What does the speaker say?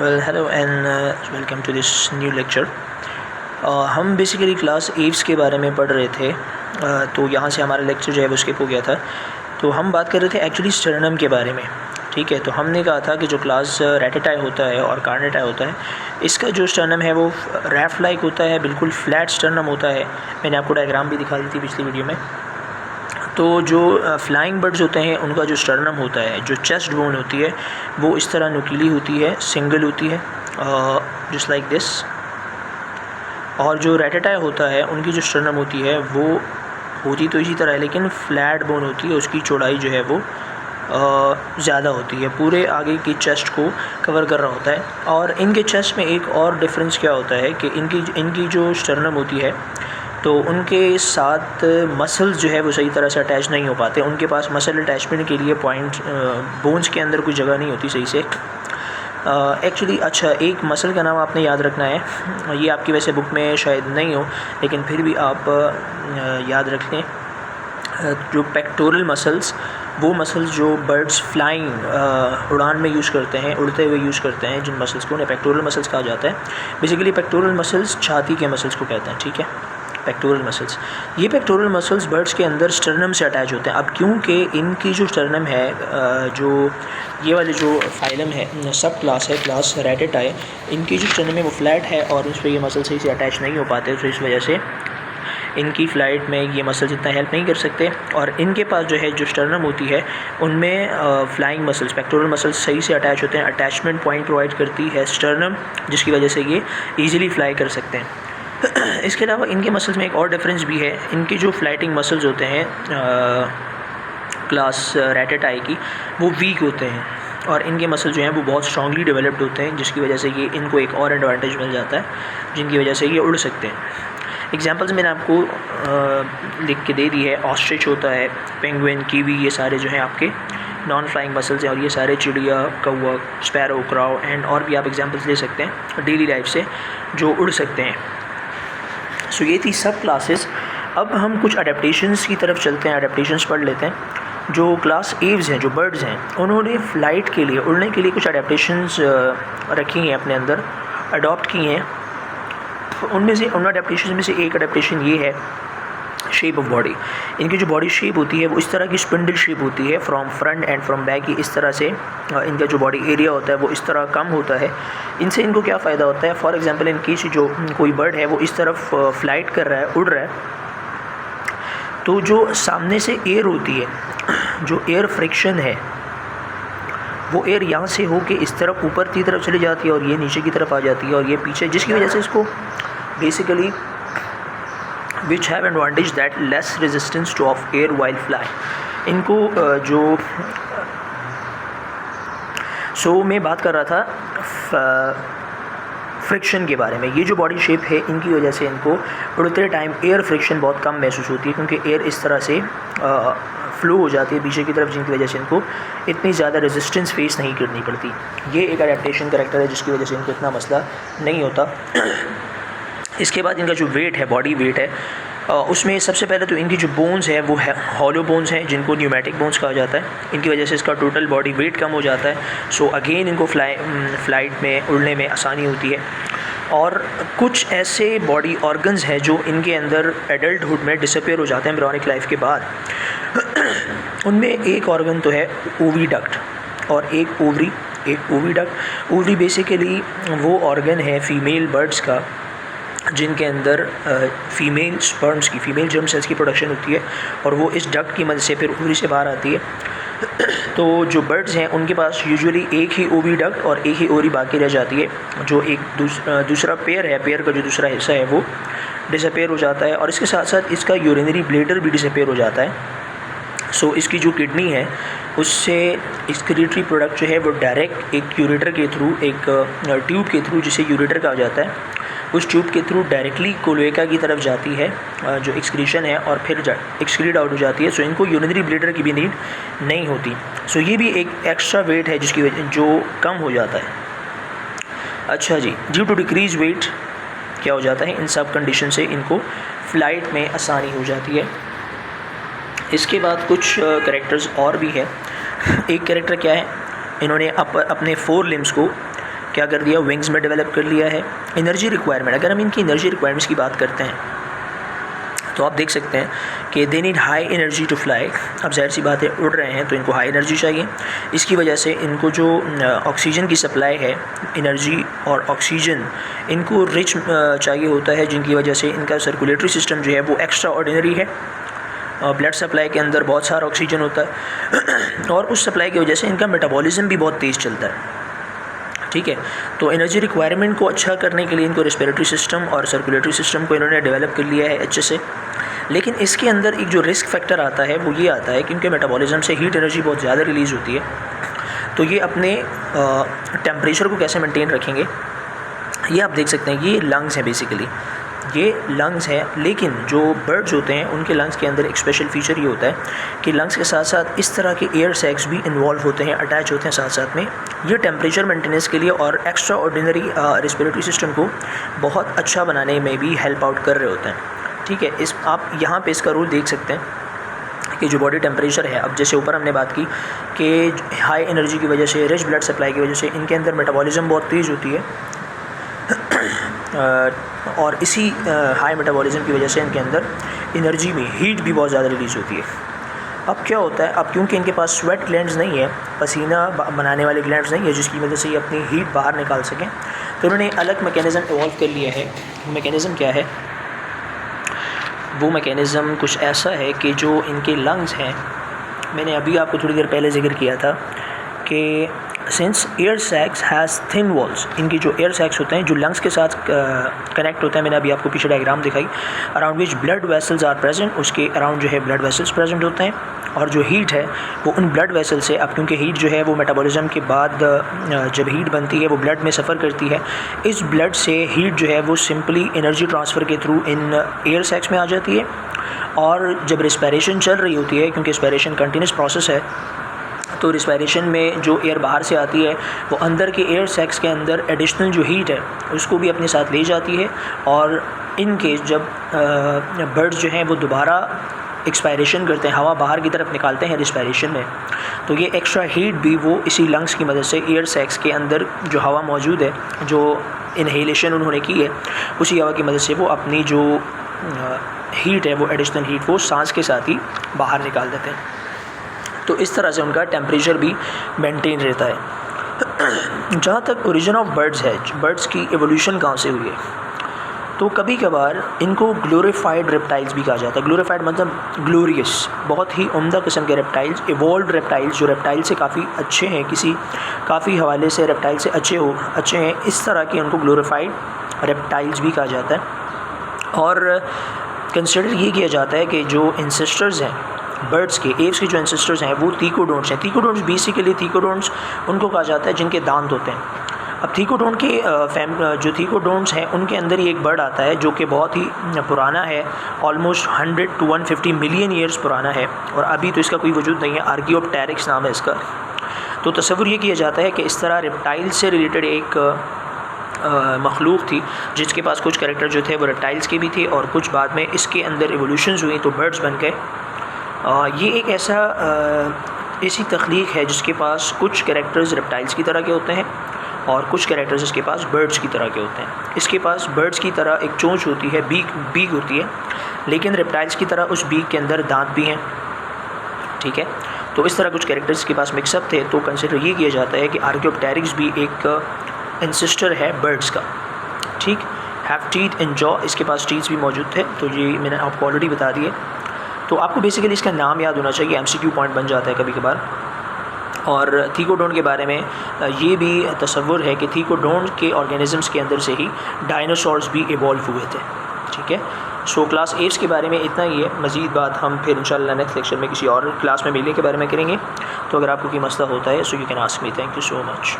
Well, hello and welcome to this new lecture. हम basically class Aves के बारे में पढ़ रहे थे, तो यहाँ से हमारा लेक्चर जो है वो स्किप हो गया था। तो हम बात कर रहे थे एक्चुअली स्टर्नम के बारे में, ठीक है। तो हमने कहा था कि जो क्लास रेटेटाई होता है और कार्नेटाई होता है, इसका जो स्टर्नम है वो रैफ्ट लाइक होता है, बिल्कुल फ्लैट स्टर्नम होता है। मैंने आपको डायग्राम भी दिखा दी थी पिछली वीडियो में। तो जो फ्लाइंग बर्ड्स होते हैं उनका जो स्टर्नम होता है, जो चेस्ट बोन होती है, वो इस तरह नुकीली होती है, सिंगल होती है, जस्ट लाइक दिस। और जो रेटेटाई होता है उनकी जो स्टर्नम होती है वो होती तो इसी तरह है, लेकिन फ्लैट बोन होती है, उसकी चौड़ाई जो है वो ज़्यादा होती है, पूरे आगे की चेस्ट को कवर कर रहा होता है। और इनके चेस्ट में एक और डिफरेंस क्या होता है कि इनकी जो स्टर्नम होती है तो उनके साथ मसल्स जो है वो सही तरह से अटैच नहीं हो पाते। उनके पास मसल अटैचमेंट के लिए पॉइंट बोन्स के अंदर कोई जगह नहीं होती सही से एक्चुअली। अच्छा, एक मसल का नाम आपने याद रखना है, ये आपकी वैसे बुक में शायद नहीं हो, लेकिन फिर भी आप याद रख लें। जो पेक्टोरल मसल्स, वो मसल्स जो बर्ड्स फ्लाइंग उड़ान में यूज़ करते हैं, उड़ते हुए यूज़ करते हैं, जिन मसल्स को उन्हें पेक्टोरल मसल्स कहा जाता है। बेसिकली पेक्टोरल मसल्स छाती के मसल्स को कहते हैं, ठीक है, पेक्टोरल मसल्स। ये पेक्टोरल मसल्स बर्ड्स के अंदर स्टर्नम से अटैच होते हैं। अब क्योंकि इनकी जो स्टर्नम है, जो ये वाली जो फाइलम है, सब क्लास है, क्लास रेटेटाई, इनकी जो स्टर्नम है वो फ्लैट है और उस पर ये मसल सही से अटैच नहीं हो पाते, तो इस वजह से इनकी फ़्लाइट में ये मसल्स इतना हेल्प नहीं कर सकते। और इनके पास जो है जो स्टर्नम होती है उनमें फ्लाइंग मसल्स, पेक्टोरल मसल्स सही से अटैच होते हैं। अटैचमेंट पॉइंट प्रोवाइड करती है स्टर्नम, जिसकी वजह से ये ईज़िली फ्लाई कर सकते हैं। इसके अलावा इनके मसल्स में एक और डिफरेंस भी है। इनकी जो फ्लाइटिंग मसल्स होते हैं क्लास रेटेटाई की, वो वीक होते हैं और इनके मसल जो हैं वो बहुत स्ट्रांगली डेवलप्ड होते हैं, जिसकी वजह से ये इनको एक और एडवांटेज मिल जाता है, जिनकी वजह से ये उड़ सकते हैं। एग्जांपल्स मैंने आपको लिख के दे दी है। ऑस्ट्रिच होता है, पेंगुइन, कीवी, ये सारे जो हैं आपके नॉन फ्लाइंग मसल्स हैं। और ये सारे चिड़िया, कौवा, स्पैरो, क्राउ एंड और भी आप एग्जांपल्स ले सकते हैं डेली लाइफ से जो उड़ सकते हैं। सो ये थी सब क्लासेस। अब हम कुछ अडेप्टेशंस की तरफ चलते हैं, अडेप्टेशंस पढ़ लेते हैं। जो क्लास एव्स हैं, जो बर्ड्स हैं, उन्होंने फ़्लाइट के लिए, उड़ने के लिए कुछ अडेप्टेशंस रखी हैं अपने अंदर, अडॉप्ट की हैं। उनमें से, उन अडेप्टेशन में से एक अडेप्टेशन ये है शेप ऑफ बॉडी। इनकी जो बॉडी शेप होती है वो इस तरह की स्पिंडल शेप होती है, from front end from back की। इस तरह से इनका जो बॉडी एरिया होता है वो इस तरह कम होता है। इनसे इनको क्या फ़ायदा होता है? फॉर एग्जांपल, इनकी जो कोई बर्ड है वो इस तरफ फ्लाइट कर रहा है, उड़ रहा है, तो जो सामने से एयर होती है, जो एयर फ्रिक्शन है, वो एयर यहाँ से होके इस तरफ ऊपर की तरफ चली जाती है और ये नीचे की तरफ आ जाती है और ये पीछे, जिसकी वजह से इसको basically which have advantage that less resistance two of air while fly. इनको जो मैं बात कर रहा था फ्रिक्शन के बारे में। ये जो बॉडी शेप है, इनकी वजह से इनको उड़ते टाइम एयर फ्रिक्शन बहुत कम महसूस होती है, क्योंकि एयर इस तरह से फ्लो हो जाती है पीछे की तरफ, जिनकी वजह से इनको इतनी ज़्यादा रेजिस्टेंस फेस नहीं करनी पड़ती। ये एक अडेप्टेशन करेक्टर है जिसकी वजह से इनको इतना मसला नहीं होता। इसके बाद इनका जो वेट है, बॉडी वेट है, उसमें सबसे पहले तो इनकी जो बोन्स है वो हॉलो बोन्स हैं, जिनको न्यूमेटिक बोन्स कहा जाता है। इनकी वजह से इसका टोटल बॉडी वेट कम हो जाता है। सो अगेन इनको फ्लाइट में, उड़ने में आसानी होती है। और कुछ ऐसे बॉडी ऑर्गन्स हैं जो इनके अंदर एडल्टहुड में डिसअपियर हो जाते हैं एम्ब्रियोनिक लाइफ के बाद। उनमें एक ऑर्गन तो है ओविडक्ट और एक ओवरी। ओविडक्ट, ओवरी बेसिकली वो ऑर्गन है फीमेल बर्ड्स का जिनके अंदर फीमेल स्पर्म्स की, फीमेल जर्म सेल्स की प्रोडक्शन होती है और वो इस डक्ट की मदद से फिर ओवरी से बाहर आती है। तो जो बर्ड्स हैं उनके पास यूजुअली एक ही ओविडक्ट और एक ही ओवरी बाकी रह जाती है। जो एक दूसरा पेयर है, पेयर का जो दूसरा हिस्सा है वो डिसअपेयर हो जाता है और इसके साथ साथ इसका यूरिनरी ब्लैडर भी डिसअपेयर हो जाता है। सो इसकी जो किडनी है उससे एक्सक्रीटरी प्रोडक्ट जो है वो डायरेक्ट एक यूरेटर के थ्रू, एक ट्यूब के थ्रू, जिसे यूरेटर कहा जाता है, उस ट्यूब के थ्रू डायरेक्टली कोलोएका की तरफ जाती है जो एक्सक्रीशन है, और फिर एक्सक्रीट आउट हो जाती है। सो इनको यूरिनरी ब्लैडर की भी नीड नहीं होती। सो ये भी एक एक्स्ट्रा वेट है जिसकी वजह जो कम हो जाता है। अच्छा जी, ड्यू टू डिक्रीज वेट क्या हो जाता है, इन सब कंडीशन से इनको फ़्लाइट में आसानी हो जाती है। इसके बाद कुछ कैरेक्टर्स और भी है। एक कैरेक्टर क्या है, इन्होंने अपने 4 लिम्स को क्या कर दिया, विंग्स में डेवलप कर लिया है। एनर्जी रिक्वायरमेंट, अगर हम इनकी एनर्जी रिक्वायरमेंट्स की बात करते हैं तो आप देख सकते हैं कि they need high energy to fly. अब जाहिर सी बात है, उड़ रहे हैं तो इनको हाई एनर्जी चाहिए। इसकी वजह से इनको जो ऑक्सीजन की सप्लाई है, एनर्जी और ऑक्सीजन इनको रिच चाहिए होता है, जिनकी वजह से इनका सर्कुलेटरी सिस्टम जो है वो एक्स्ट्रा ऑर्डिनरी है। ब्लड सप्लाई के अंदर बहुत सारा ऑक्सीजन होता है और उस सप्लाई की वजह से इनका मेटाबॉलिज्म भी बहुत तेज़ चलता है। ठीक है, तो एनर्जी रिक्वायरमेंट को अच्छा करने के लिए इनको रेस्पिरेटरी सिस्टम और सर्कुलेटरी सिस्टम को इन्होंने डेवलप कर लिया है अच्छे से। लेकिन इसके अंदर एक जो रिस्क फैक्टर आता है वो ये आता है कि इनके मेटाबॉलिज्म से हीट एनर्जी बहुत ज़्यादा रिलीज़ होती है। तो ये अपने टेम्परेचर को कैसे मेंटेन रखेंगे, ये आप देख सकते हैं। ये लंग्स हैं, बेसिकली ये लंग्स हैं। लेकिन जो बर्ड्स होते हैं उनके लंग्स के अंदर एक स्पेशल फीचर ये होता है कि लंग्स के साथ साथ इस तरह के एयर सैक्स भी इन्वॉल्व होते हैं, अटैच होते हैं साथ साथ में। ये टेम्परेचर मेंटेनेंस के लिए और एक्स्ट्रा ऑर्डिनरी रेस्पिरेटरी सिस्टम को बहुत अच्छा बनाने में भी हेल्प आउट कर रहे होते हैं। ठीक है, इस आप यहाँ पे इसका रूल देख सकते हैं कि जो बॉडी टेम्परेचर है, अब जैसे ऊपर हमने बात की कि हाई एनर्जी की वजह से, रिच ब्लड सप्लाई की वजह से इनके अंदर मेटाबॉलिज्म बहुत तेज़ होती है और इसी हाई मेटाबॉलिज्म की वजह से इनके अंदर एनर्जी में हीट भी बहुत ज़्यादा रिलीज़ होती है। अब क्या होता है, अब क्योंकि इनके पास स्वेट ग्लैंड्स नहीं है, पसीना बनाने वाले ग्लैंड्स नहीं है जिसकी वजह से ये अपनी हीट बाहर निकाल सकें, तो उन्होंने अलग मैकेनिज़्म इवॉल्व कर लिया है। मैकेनिज़्म क्या है, वो मैकेनिज़्म कुछ ऐसा है कि जो इनके लंग्स हैं, मैंने अभी आपको थोड़ी देर पहले जिक्र किया था कि since air sacs has thin walls, इनकी जो एयर सैक्स होते हैं जो लंग्स के साथ कनेक्ट होते हैं, मैंने अभी आपको पीछे डायग्राम दिखाई, around which blood vessels are present, उसके अराउंड जो है ब्लड वेसल्स प्रेजेंट होते हैं। और जो हीट है वो उन ब्लड वेसल से, अब क्योंकि हीट जो है वो मेटाबॉलिज्म के बाद जब हीट बनती है वो ब्लड में सफ़र करती है, इस ब्लड से हीट जो है वो सिंपली एनर्जी ट्रांसफ़र के थ्रू इन एयर सैक्स में आ जाती है। और जब रिस्पायरेशन चल रही होती है, क्योंकि रिस्पायरेशन कंटिन्यूस प्रोसेस है, तो रिस्पायरेशन में जो एयर बाहर से आती है वो अंदर के एयर सैक्स के अंदर एडिशनल जो हीट है उसको भी अपने साथ ले जाती है। और इन केस जब बर्ड्स जो हैं वो दोबारा एक्सपायरेशन करते हैं, हवा बाहर की तरफ निकालते हैं रिस्पायरेशन में, तो ये एक्स्ट्रा हीट भी वो इसी लंग्स की मदद से एयर सैक्स के अंदर जो हवा मौजूद है, जो इनहेलेशन उन्होंने की है, उसी हवा की मदद से वो अपनी जो हीट है वो एडिशनल हीट वो सांस के साथ ही बाहर निकाल देते हैं। तो इस तरह से उनका टेम्परेचर भी मेंटेन रहता है। जहाँ तक ओरिजिन ऑफ बर्ड्स है, बर्ड्स की एवोल्यूशन कहाँ से हुई है, तो कभी कभार इनको ग्लोरीफाइड रेप्टाइल्स भी कहा जाता है। ग्लोरीफाइड मतलब ग्लोरियस, बहुत ही उम्दा किस्म के रेप्टाइल्स, इवॉल्व्ड रेप्टाइल्स जो रेप्टाइल से काफ़ी अच्छे हैं, किसी काफ़ी हवाले से रेप्टाइल से अच्छे हैं, इस तरह के उनको ग्लोरीफाइड रेप्टाइल्स भी कहा जाता है। और कंसिडर ये किया जाता है कि जो इंसेस्टर्स हैं बर्ड्स के, एव्स के जो इंसेस्टर्स हैं वो थीकोडोंट्स हैं। थीकोडोंट्स बेसिकली थीकोडोंट्स उनको कहा जाता है जिनके दांत होते हैं। अब थीकोडोंट के जो थीकोडोंट्स हैं उनके अंदर ही एक बर्ड आता है जो कि बहुत ही पुराना है, ऑलमोस्ट 100 to 150 मिलियन ईयर्स पुराना है और अभी तो इसका कोई वजूद नहीं है। आर्कियोप्टेरिक्स नाम है इसका। तो तस्वुर ये किया जाता है कि इस तरह रेप्टाइल से रिलेटेड एक मखलूक थी जिसके पास कुछ कैरेक्टर जो थे वो रेप्टाइल्स के भी थे और कुछ बाद में इसके अंदर एवोल्यूशंस हुई तो बर्ड्स बन गए। ये एक ऐसी तख्लीक है जिसके पास कुछ कैरेक्टर्स रेप्टाइल्स की तरह के होते हैं और कुछ कैरेक्टर्स इसके पास बर्ड्स की तरह के होते हैं। इसके पास बर्ड्स की तरह एक चोंच होती है, बीक होती है, लेकिन रेप्टाइल्स की तरह उस बीक के अंदर दांत भी हैं। ठीक है, तो इस तरह कुछ कैरेक्टर्स के पास मिक्सअप थे। तो कंसिडर ये किया जाता है कि आर्कियोप्टेरिक्स भी एक इंसेस्टर है बर्ड्स का। ठीक, हैव टीथ इन जॉ, इसके पास टीथ्स भी मौजूद थे। तो ये मैंने आपको ऑलरेडी बता दिए। तो आपको बेसिकली इसका नाम याद होना चाहिए, MCQ पॉइंट बन जाता है कभी कभार। और थीकोडोंट के बारे में ये भी तसव्वुर है कि थीकोडोंट के ऑर्गेनिजम्स के अंदर से ही डायनासोर्स भी इवॉल्व हुए थे। ठीक है, सो क्लास 8 के बारे में इतना ही है। मज़ीद बात हम फिर इंशाल्लाह नेक्स्ट लेक्चर में किसी और क्लास में मिलने के बारे में करेंगे। तो अगर आपको कोई मसला होता है so you can ask me. Thank you so much.